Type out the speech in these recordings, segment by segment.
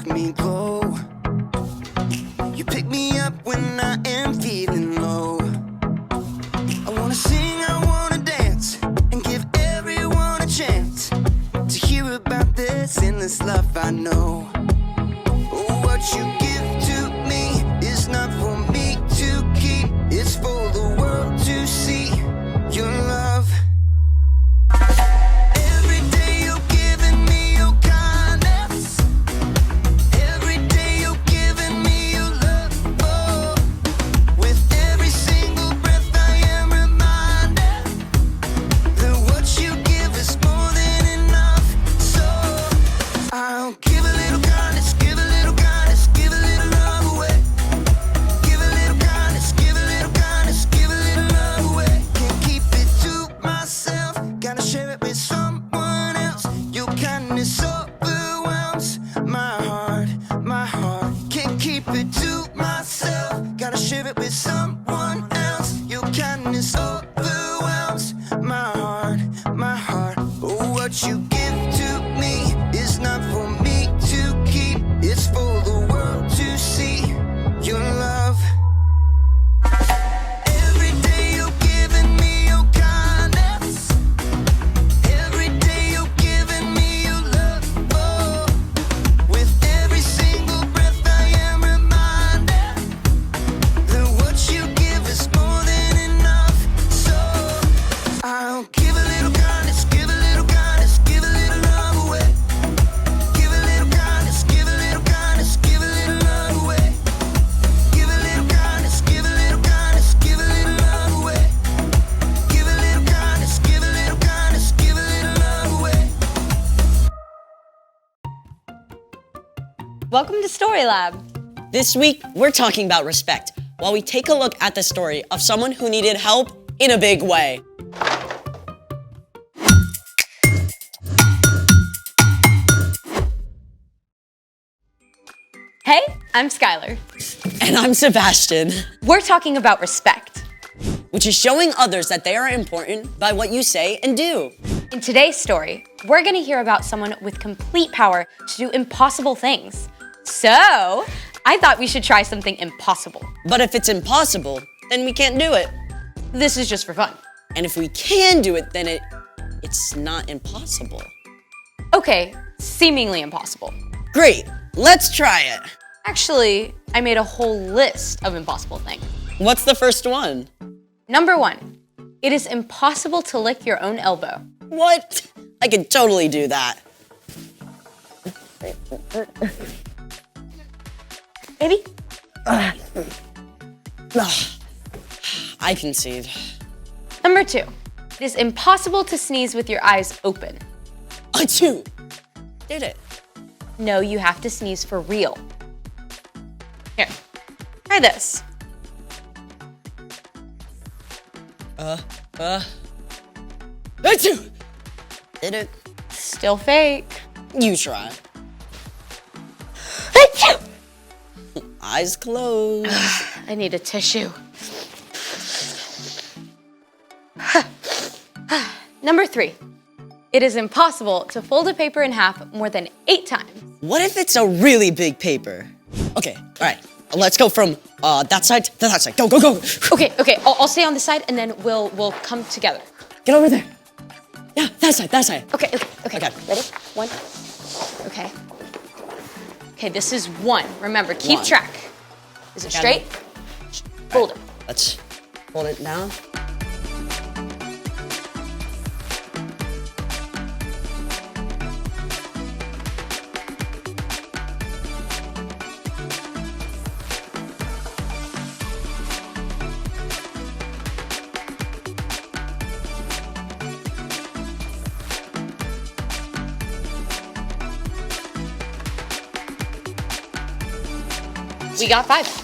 make me glow. You pick me up when I am feeling low. I wanna sing, I wanna dance, and give everyone a chance to hear about this endless love I know. What you give to me is not for me to keep, it's for the world to see your love. Every day you're giving me your kindness. Every day you're giving me your love. Oh, with every single breath I am reminded that what you give is more than enough. So I'll give a little kindness, give a little kindness, give a little love away. Give a little kindness, give a little kindness, give a little love away. Can't keep it to myself, gotta share it with someone else. Your kindness overwhelms my heart, my heart. Can't keep it to myself, gotta share it with someone else. Your kindness overwhelms my heart, my heart. Oh, what you give to me is not for me to keep, it's for the world to see your love. Every day you're giving me your kindness. Every day you're giving me your love. Oh, with every single breath I am reminded that what you give is more than enough. So I'll give a little kindness, give a little kindness, give a little love away. Give a little kindness, give a little kindness, give a little love away. Give a little kindness, give a little kindness, give a little love away. Give a little kindness, give a little kindness, give a little love away. Welcome to Story Lab. This week, we're talking about respect, while we take a look at the story of someone who needed help in a big way. Hey, I'm Skylar. And I'm Sebastian, We're talking about respect. which is showing others that they are important by what you say and do. In today's story, we're going to hear about someone with complete power to do impossible things. So, I thought we should try something impossible. But if it's impossible, then we can't do it. This is just for fun. And if we can do it, then it's not impossible. Okay, seemingly impossible. Great, let's try it. Actually, I made a whole list of impossible things. What's the first one? Number 1, it is impossible to lick your own elbow. What? I could totally do that. Baby? I concede. Number 2, it is impossible to sneeze with your eyes open. I too did it. No, you have to sneeze for real. Here, try this. I too did it. Still fake. You try. Eyes closed. I need a tissue. Number 3, it is impossible to fold a paper in half more than 8 times. What if it's a really big paper? Okay, all right. Let's go from that side to that side. Go, go, go. Okay, I'll stay on this side and then we'll come together. Get over there. Yeah, that side, that side. Okay. Okay. Ready? 1. Okay. Okay, this is 1. Remember, keep 1. track. Is it straight? Fold it. Let's fold it down.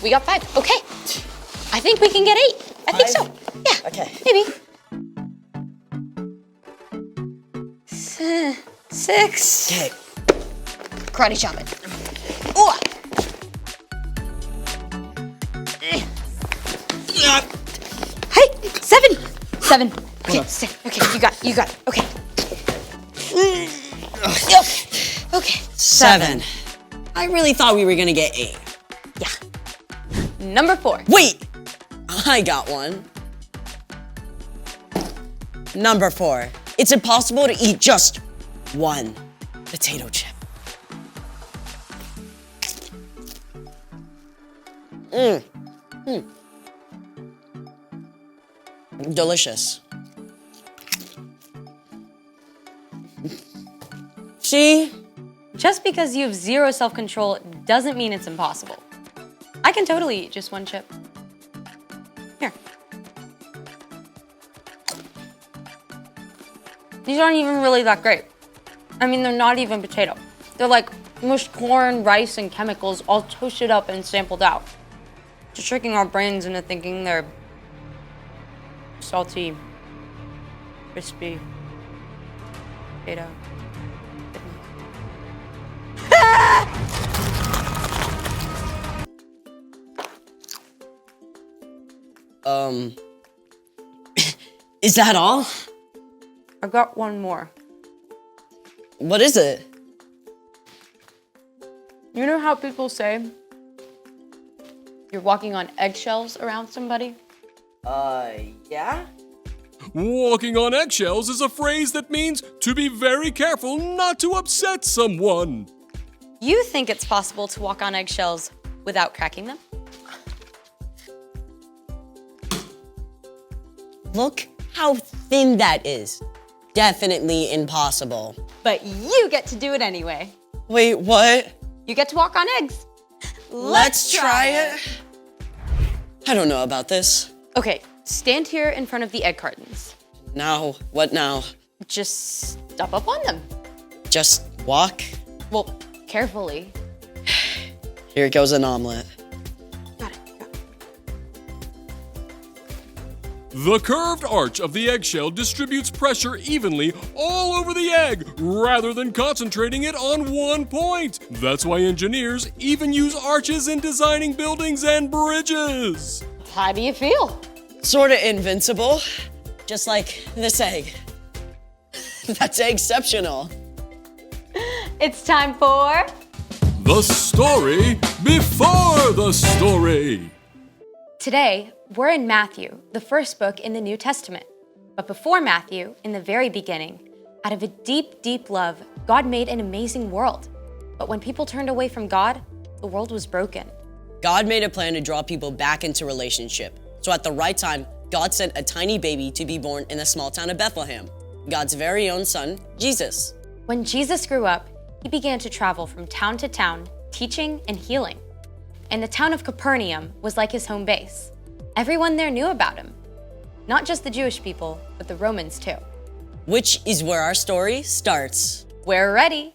We got 5. Okay. I think we can get 8. I think so. Yeah. Okay. Maybe. 6. Okay. Karate chop it. Oh. Hey, 7. Okay, stay. Okay, you got it. Okay. Okay. 7. I really thought we were gonna get 8. Yeah. Number 4. Wait! I got one. Number 4. It's impossible to eat just one potato chip. Delicious. See? Just because you have 0 self-control doesn't mean it's impossible. I can totally eat just one chip. Here. These aren't even really that great. I mean, they're not even potato. They're like mushed corn, rice, and chemicals all toasted up and sampled out. Just tricking our brains into thinking they're salty, crispy potato. Is that all? I got one more. What is it? You know how people say you're walking on eggshells around somebody? Yeah? Walking on eggshells is a phrase that means to be very careful not to upset someone. You think it's possible to walk on eggshells without cracking them? Look how thin that is. Definitely impossible. But you get to do it anyway. Wait, what? You get to walk on eggs. Let's try it. I don't know about this. Okay, stand here in front of the egg cartons. Now, what now? Just step up on them. Just walk? Well, carefully. Here goes an omelet. Got it. The curved arch of the eggshell distributes pressure evenly all over the egg rather than concentrating it on one point. That's why engineers even use arches in designing buildings and bridges. How do you feel? Sorta invincible. Just like this egg. That's exceptional. It's time for The story before the story. Today, we're in Matthew, the first book in the New Testament. But before Matthew, in the very beginning, out of a deep, deep love, God made an amazing world. But when people turned away from God, the world was broken. God made a plan to draw people back into relationship. So at the right time, God sent a tiny baby to be born in the small town of Bethlehem, God's very own son, Jesus. When Jesus grew up, he began to travel from town to town, teaching and healing. And the town of Capernaum was like his home base. Everyone there knew about him. Not just the Jewish people, but the Romans too. Which is where our story starts. We're ready.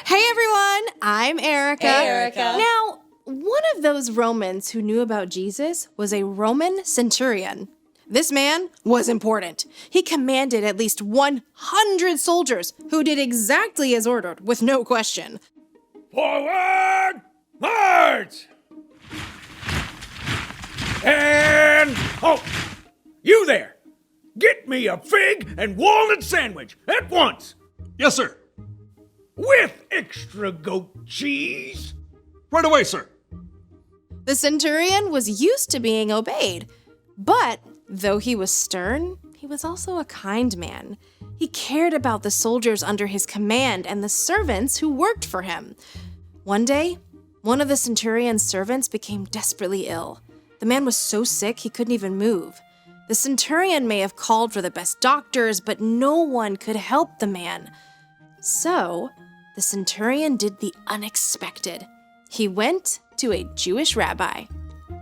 Hey everyone, I'm Erica. Hey, Erica. Now, one of those Romans who knew about Jesus was a Roman centurion. This man was important. He commanded at least 100 soldiers who did exactly as ordered with no question. Forward! March! And halt! You there! Get me a fig and walnut sandwich at once! Yes, sir. With extra goat cheese! Right away, sir. The centurion was used to being obeyed, but though he was stern, he was also a kind man. He cared about the soldiers under his command and the servants who worked for him. One day, one of the centurion's servants became desperately ill. The man was so sick he couldn't even move. The centurion may have called for the best doctors, but no one could help the man. So, the centurion did the unexpected. He went to a Jewish rabbi,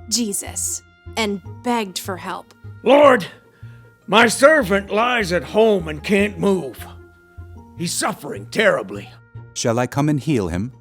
Jesus, and begged for help. Lord, my servant lies at home and can't move. He's suffering terribly. Shall I come and heal him?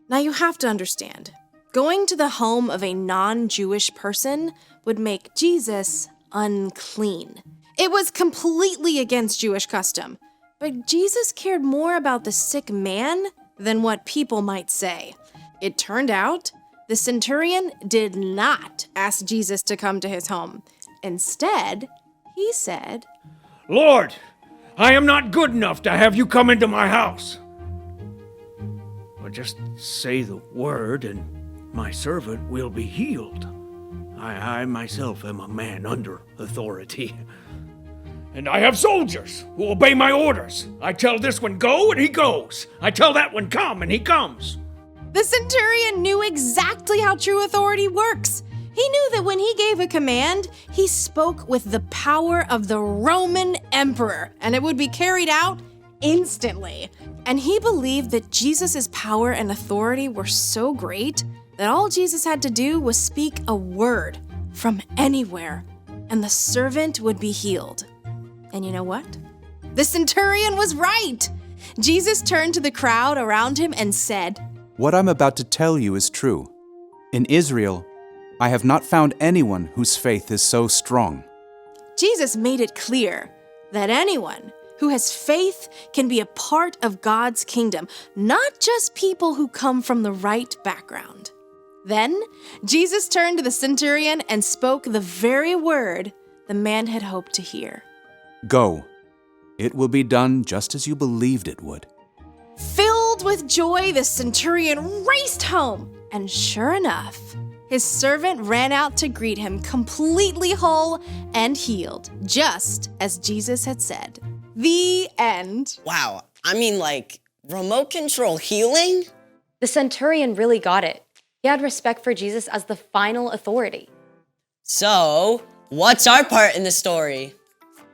Now you have to understand, going to the home of a non-Jewish person would make Jesus unclean. It was completely against Jewish custom, but Jesus cared more about the sick man than what people might say. It turned out the centurion did not ask Jesus to come to his home. Instead, he said, Lord, I am not good enough to have you come into my house. But just say the word and my servant will be healed. I myself am a man under authority. And I have soldiers who obey my orders. I tell this one go and he goes. I tell that one come and he comes. The centurion knew exactly how true authority works. He knew that when he gave a command, he spoke with the power of the Roman emperor, and it would be carried out instantly. And he believed that Jesus' power and authority were so great that all Jesus had to do was speak a word from anywhere, and the servant would be healed. And you know what? The centurion was right. Jesus turned to the crowd around him and said, What I'm about to tell you is true. In Israel, I have not found anyone whose faith is so strong. Jesus made it clear that anyone who has faith can be a part of God's kingdom, not just people who come from the right background. Then, Jesus turned to the centurion and spoke the very word the man had hoped to hear. Go. It will be done just as you believed it would. Filled with joy, the centurion raced home, and sure enough, his servant ran out to greet him completely whole and healed, just as Jesus had said. The end. Wow, I mean, like, remote control healing? The centurion really got it. He had respect for Jesus as the final authority. So, what's our part in the story?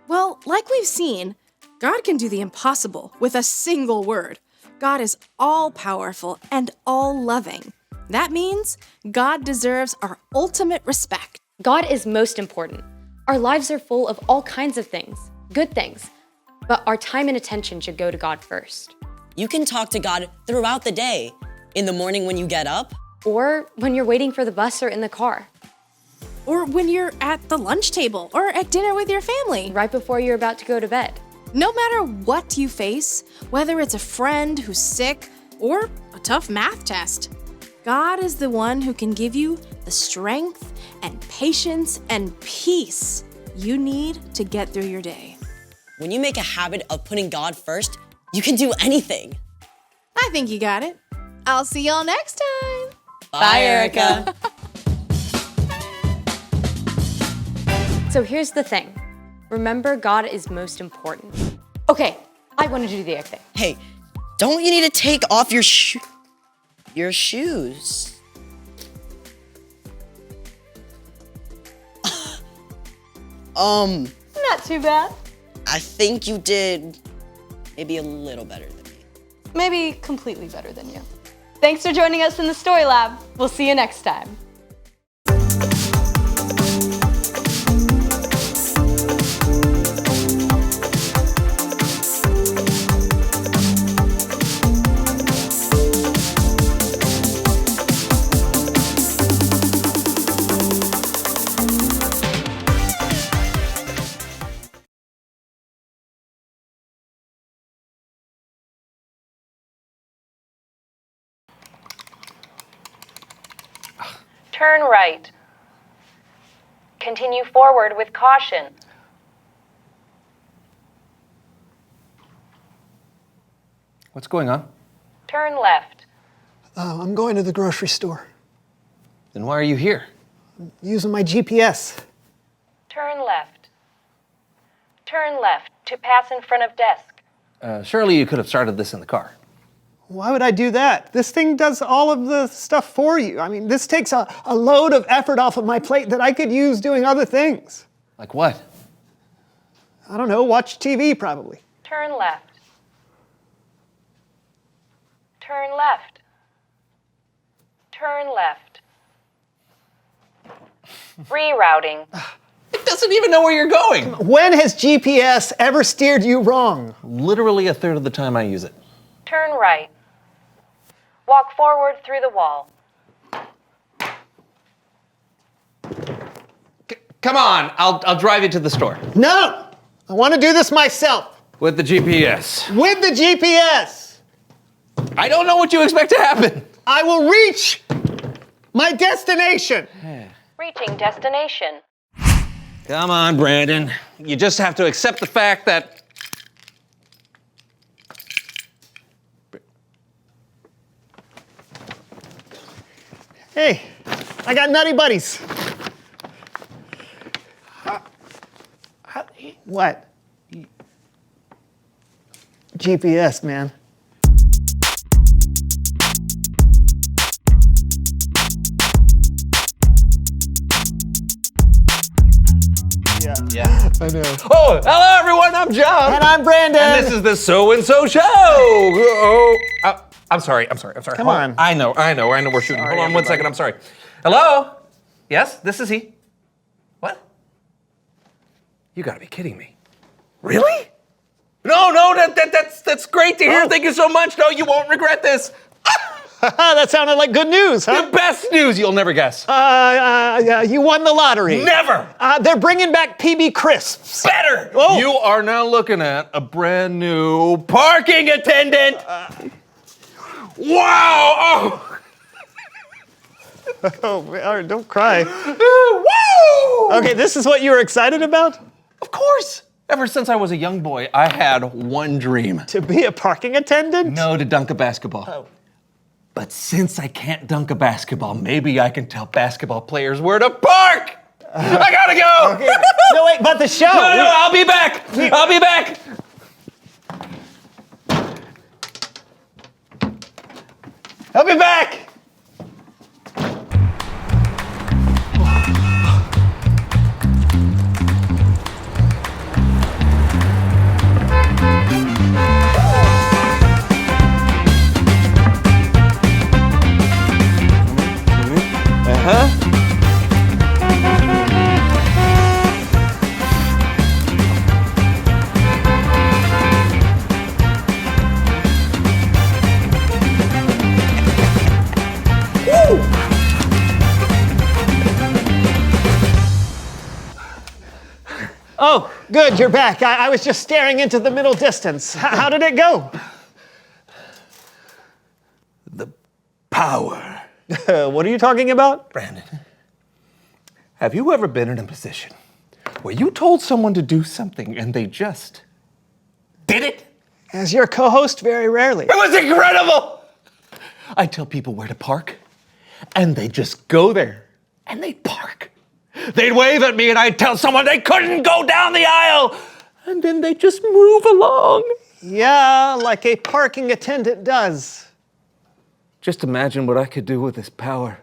Well, like we've seen, God can do the impossible with a single word. God is all-powerful and all-loving. That means God deserves our ultimate respect. God is most important. Our lives are full of all kinds of things, good things, but our time and attention should go to God first. You can talk to God throughout the day. In the morning when you get up, Or when you're waiting for the bus or in the car, Or when you're at the lunch table or at dinner with your family. right before you're about to go to bed. No matter what you face, whether it's a friend who's sick or a tough math test, God is the one who can give you the strength and patience and peace you need to get through your day. when you make a habit of putting God first, you can do anything. I think you got it. I'll see y'all next time. Bye, Erica. So here's the thing. Remember, God is most important. Okay, I want to do the egg thing. Hey, don't you need to take off your shoes? Not too bad. I think you did maybe a little better than me. Maybe completely better than you. Thanks for joining us in the Story Lab. We'll see you next time. Turn right. Continue forward with caution. What's going on? Turn left. I'm going to the grocery store. Then why are you here? Using my GPS. Turn left. Turn left to pass in front of desk. Surely you could have started this in the car. Why would I do that? This thing does all of the stuff for you. I mean, this takes a load of effort off of my plate that I could use doing other things. Like what? I don't know, watch TV probably. Turn left. Turn left. Turn left. Rerouting. It doesn't even know where you're going. When has GPS ever steered you wrong? Literally a third of the time I use it. Turn right. Walk forward through the wall. Come on, I'll drive you to the store. No! I want to do this myself. With the GPS. With the GPS! I don't know what you expect to happen. I will reach my destination. Reaching destination. Come on, Brandon. You just have to accept the fact that Hey, I got nutty buddies. What? GPS, man. Yeah. I know. Oh, hello everyone, I'm John. And I'm Brandon. And this is the So-and-So Show. Oh, I'm sorry. Come Hold on. I know, we're shooting. Sorry, Hold on 1 everybody. second, I'm sorry. Hello? Yes, this is he. What? You gotta be kidding me. Really? No, that's great to hear. Oh. Thank you so much. No, you won't regret this. That sounded like good news, huh? The best news you'll never guess. You won the lottery. Never. They're bringing back PB Crisps. Better. Oh. You are now looking at a brand new parking attendant. Wow. Oh, don't cry. Woo! Okay, this is what you were excited about? Of course. Ever since I was a young boy, I had one dream. To be a parking attendant? No, to dunk a basketball. Oh. But since I can't dunk a basketball, maybe I can tell basketball players where to park. I gotta go. Okay. No, wait, but the show. No, I'll be back. I'll be back. I'll be back. Oh, good, you're back. I was just staring into the middle distance. How did it go? The power. What are you talking about? Brandon, have you ever been in a position where you told someone to do something and they just did it? As your co-host, very rarely. It was incredible! I tell people where to park, and they just go there, and they'd park. They'd wave at me, and I'd tell someone they couldn't go down the aisle, and then they'd just move along. Yeah, like a parking attendant does. Just imagine what I could do with this power.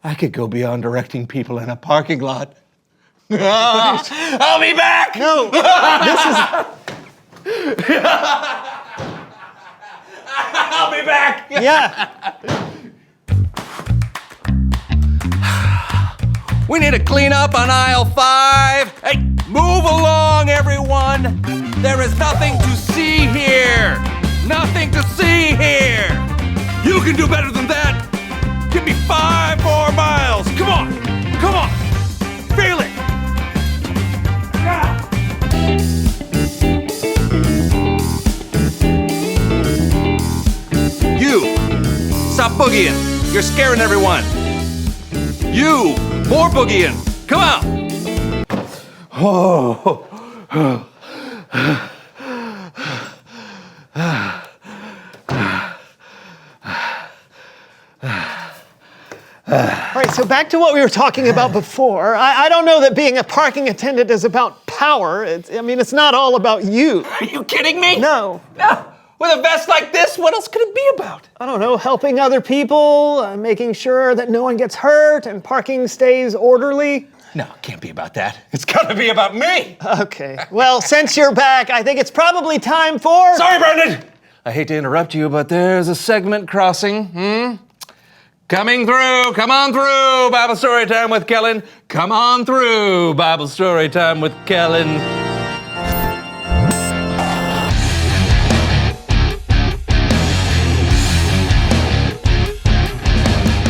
I could go beyond directing people in a parking lot. I'll be back! No, this is... I'll be back! Yeah. We need to clean up on aisle 5. Hey, move along, everyone. There is nothing to see here. Nothing to see here. You can do better than that. Give me 5 more miles. Come on. Come on. Feel it. You, stop boogieing. You're scaring everyone. You, more boogieing. Come on. All right, so back to what we were talking about before. I don't know that being a parking attendant is about power. It's not all about you. Are you kidding me? No. No. With a vest like this, what else could it be about? I don't know, helping other people, making sure that no one gets hurt and parking stays orderly. No, it can't be about that. It's gotta be about me. Okay, well, since you're back, I think it's probably time for... Sorry, Brendan. I hate to interrupt you, but there's a segment crossing. Coming through, come on through, Bible story time with Kellen. Come on through, Bible story time with Kellen.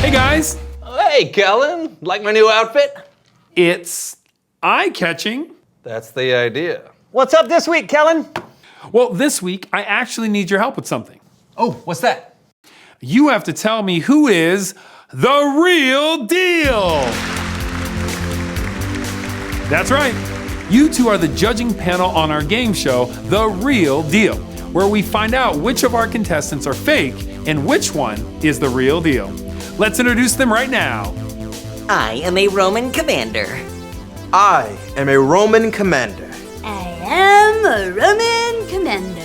Hey guys, Hey, Kellen, like my new outfit? it's eye-catching. That's the idea. What's up this week, Kellen? Well, this week I actually need your help with something. Oh, what's that? You have to tell me who is the real deal. That's right. You two are the judging panel on our game show, The Real Deal, where we find out which of our contestants are fake and which one is the real deal. Let's introduce them right now. I am a Roman commander. I am a Roman commander. I am a Roman commander.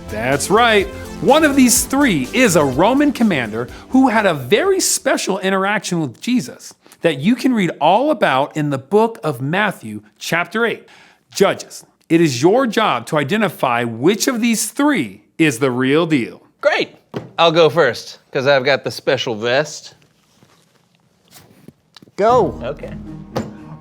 That's right. One of these three is a Roman commander who had a very special interaction with Jesus that you can read all about in the book of Matthew, chapter 8. Judges, it is your job to identify which of these three is the real deal. Great. I'll go first, because I've got the special vest. Go. Okay.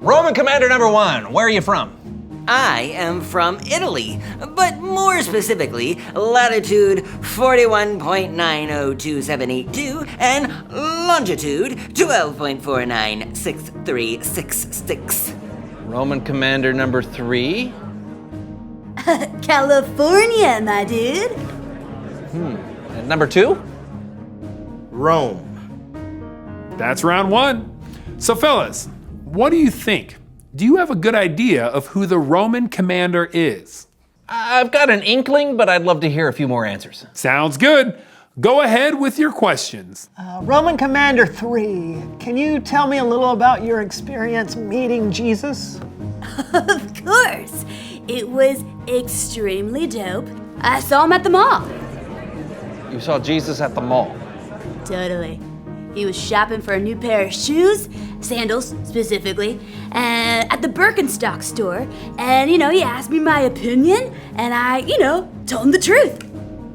Roman commander number 1, where are you from? I am from Italy, but more specifically, latitude 41.902782 and longitude 12.496366. Roman commander number 3. California, my dude. And number 2? Rome. That's round 1. So fellas, what do you think? Do you have a good idea of who the Roman commander is? I've got an inkling, but I'd love to hear a few more answers. Sounds good. Go ahead with your questions. Roman Commander 3, can you tell me a little about your experience meeting Jesus? Of course. It was extremely dope. I saw him at the mall. You saw Jesus at the mall. Totally. He was shopping for a new pair of shoes, sandals specifically, and at the Birkenstock store. And, he asked me my opinion, and I, told him the truth.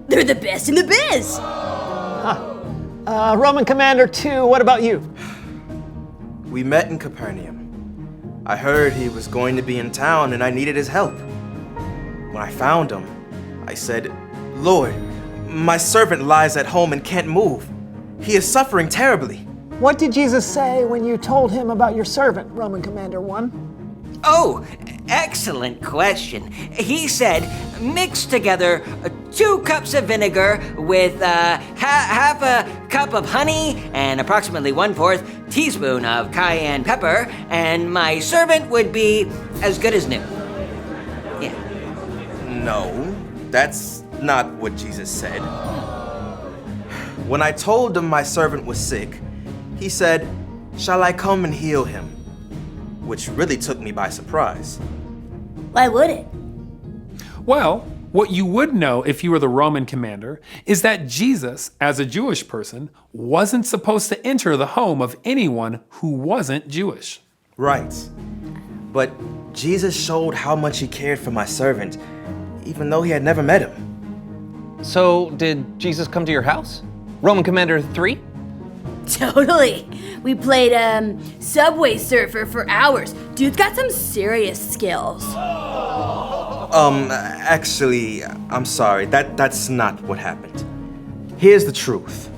They're the best in the biz. Roman Commander 2, what about you? We met in Capernaum. I heard he was going to be in town and I needed his help. When I found him, I said, "Lord, my servant lies at home and can't move. He is suffering terribly." What did Jesus say when you told him about your servant, Roman Commander 1? Oh, excellent question. He said, mix together 2 cups of vinegar with half a cup of honey and approximately 1/4 teaspoon of cayenne pepper, and my servant would be as good as new. Yeah. No, that's not what Jesus said. When I told him my servant was sick, he said, "Shall I come and heal him?" Which really took me by surprise. Why would it? Well, what you would know if you were the Roman commander is that Jesus, as a Jewish person, wasn't supposed to enter the home of anyone who wasn't Jewish. Right. But Jesus showed how much he cared for my servant, even though he had never met him. So, did Jesus come to your house? Roman commander 3? Totally. We played Subway Surfer for hours. Dude's got some serious skills. Actually, I'm sorry. That's not what happened. Here's the truth.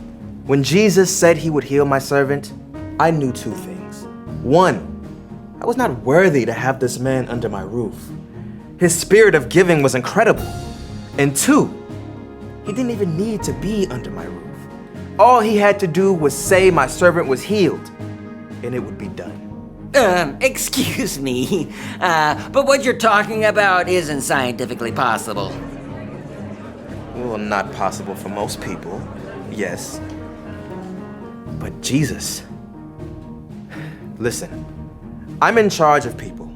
When Jesus said he would heal my servant, I knew 2 things. 1, I was not worthy to have this man under my roof. His spirit of giving was incredible. And 2, he didn't even need to be under my roof. All he had to do was say my servant was healed, and it would be done. Excuse me, but what you're talking about isn't scientifically possible. Well, not possible for most people, yes. But Jesus. Listen, I'm in charge of people,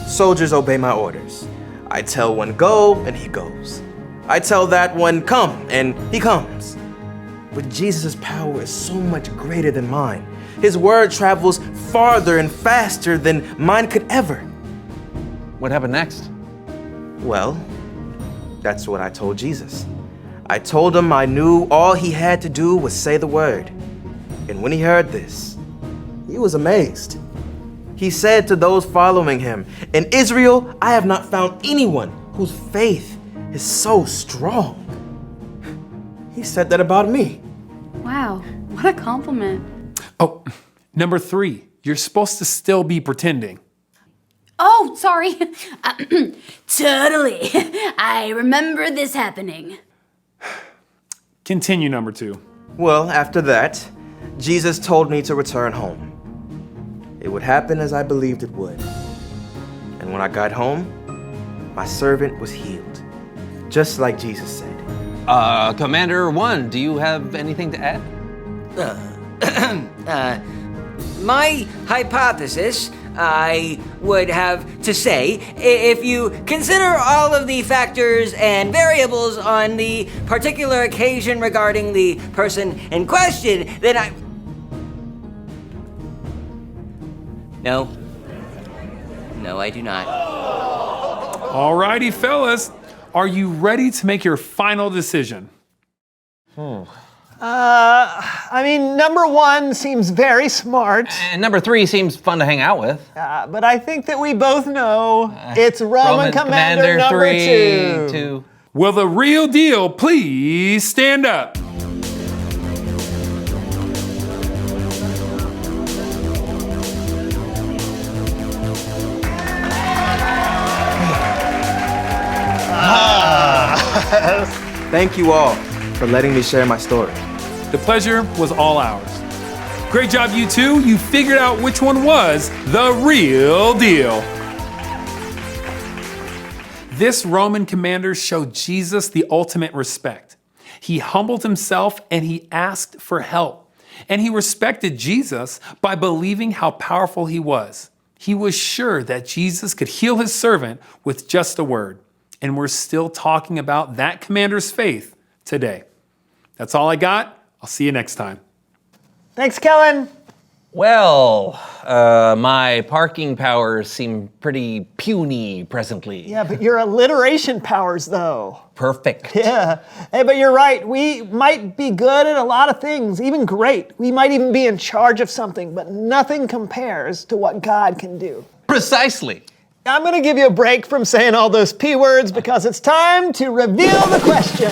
Soldiers obey my orders. I tell one go, and he goes. I tell that one come, and he comes. But Jesus' power is so much greater than mine. His word travels farther and faster than mine could ever. What happened next? Well, that's what I told Jesus. I told him I knew all he had to do was say the word. And when he heard this, he was amazed. He said to those following him, "In Israel, I have not found anyone whose faith is so strong." He said that about me. Wow, what a compliment. Oh, number 3, you're supposed to still be pretending. Oh, sorry. Totally. I remember this happening. Continue, number 2. Well, after that, Jesus told me to return home. It would happen as I believed it would. And when I got home, my servant was healed, just like Jesus said. Commander 1, do you have anything to add? My hypothesis, I would have to say, if you consider all of the factors and variables on the particular occasion regarding the person in question, then No, I do not. Alrighty, fellas. Are you ready to make your final decision? I mean, number 1 seems very smart. And number 3 seems fun to hang out with. But I think that we both know it's Roman Commander number 2. Will the real deal please stand up? Thank you all for letting me share my story. The pleasure was all ours. Great job, you two. You figured out which one was the real deal. This Roman commander showed Jesus the ultimate respect. He humbled himself and he asked for help. And he respected Jesus by believing how powerful he was. He was sure that Jesus could heal his servant with just a word. And we're still talking about that commander's faith today. That's all I got. I'll see you next time. Thanks, Kellen. Well, my parking powers seem pretty puny presently. Yeah, but your alliteration powers, though. Perfect. Yeah. Hey, but you're right. We might be good at a lot of things, even great. We might even be in charge of something, but nothing compares to what God can do. Precisely. I'm going to give you a break from saying all those P words because it's time to reveal the question.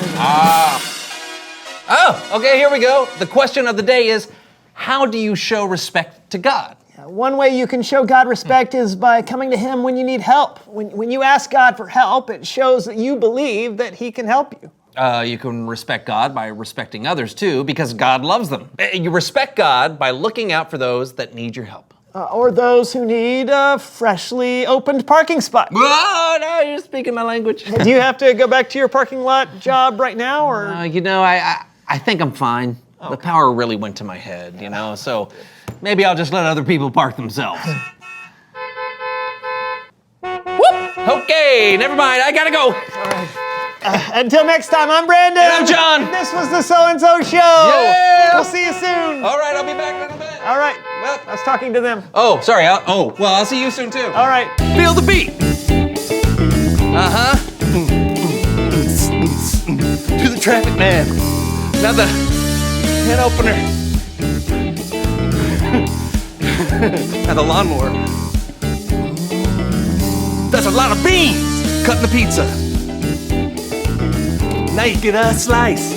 Oh, okay, here we go. The question of the day is, how do you show respect to God? One way you can show God respect is by coming to Him when you need help. When you ask God for help, it shows that you believe that He can help you. You can respect God by respecting others too, because God loves them. You respect God by looking out for those that need your help. Or those who need a freshly opened parking spot. Oh, no, you're speaking my language. Do you have to go back to your parking lot job right now, or? I think I'm fine. Okay. The power really went to my head, so maybe I'll just let other people park themselves. Whoop! Okay, never mind, I gotta go. All right. Until next time, I'm Brandon. And I'm John. And this was the So-and-So Show. Yeah! We'll see you soon. All right, I'll be back in a little bit. All right. Well, I was talking to them. Oh, sorry. I'll see you soon too. All right. Feel the beat. To the traffic man. Now the can opener. Now the lawnmower. That's a lot of beans. Cutting the pizza. Now you get a slice.